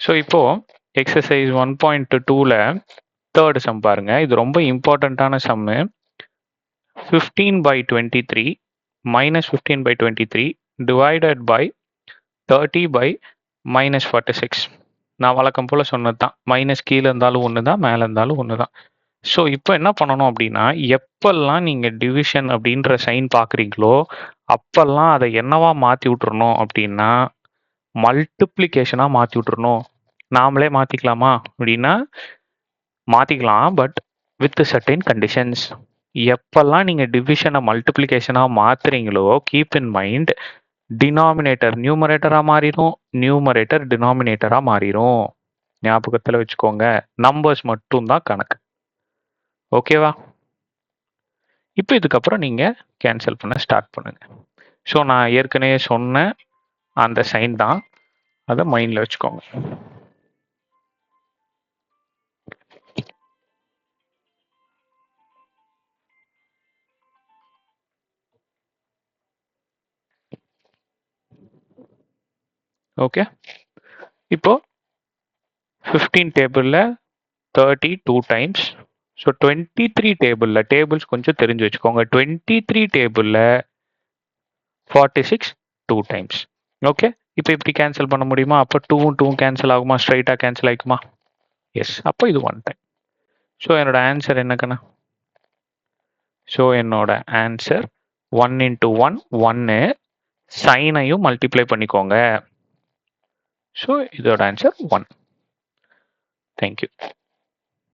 So இப்போ exercise 1.2ல third sum பாருங்க. இது ரொம்ப இம்பார்ட்டண்ட்டான சம்மு. 15/23 -15/23 டிவைடட் பை 30/-46. நான் வழக்கம் போல் சொன்னது தான். மைனஸ் கீழே இருந்தாலும் ஒன்று தான், மேலே இருந்தாலும் ஒன்று தான். ஸோ இப்போ என்ன பண்ணணும் அப்படின்னா, எப்பெல்லாம் நீங்கள் டிவிஷன் அப்படின்ற சைன் பார்க்குறீங்களோ அப்பெல்லாம் அதை என்னவா மாற்றி விட்டுறணும் அப்படின்னா, மல்டிப்ளிகேஷனாக மாற்றி விட்டுறணும். நாமளே மாற்றிக்கலாமா அப்படின்னா மாற்றிக்கலாம், பட் வித் சர்டைன் கண்டிஷன்ஸ். எப்பெல்லாம் நீங்கள் டிவிஷனை மல்டிப்ளிகேஷனாக மாற்றுறீங்களோ கீப் இன் மைண்ட், டினாமினேட்டர் நியூமரேட்டராக மாறிடும், நியூமரேட்டர் டினாமினேட்டராக மாறிடும். ஞாபகத்தில் வச்சுக்கோங்க. நம்பர்ஸ் மட்டும்தான் கணக்கு. ஓகேவா? இப்போ இதுக்கப்புறம் நீங்கள் கேன்சல் பண்ண ஸ்டார்ட் பண்ணுங்க. ஸோ நான் ஏற்கனவே சொன்ன அந்த சைன் தான், அதை மைண்டில் வச்சுக்கோங்க. ஓகே, இப்போ 15 டேபிளில் 30 2 டைம்ஸ். ஸோ 23 டேபிளில், டேபிள்ஸ் கொஞ்சம் தெரிஞ்சு வச்சுக்கோங்க, 23 டேபிளில் 46 2 டைம்ஸ். ஓகே, இப்போ இப்படி கேன்சல் பண்ண முடியுமா? அப்போ 2 கேன்சல் ஆகுமா? ஸ்ட்ரைட்டாக கேன்சல் ஆகிக்குமா? எஸ். அப்போ இது 1 டைம். ஸோ என்னோட ஆன்சர் என்ன கண்ணா? ஸோ என்னோட ஆன்சர் 1 × 1 1, சைனையும் மல்டிப்ளை பண்ணிக்கோங்க. ஸோ இதோட ஆன்சர் 1. தேங்க்யூ.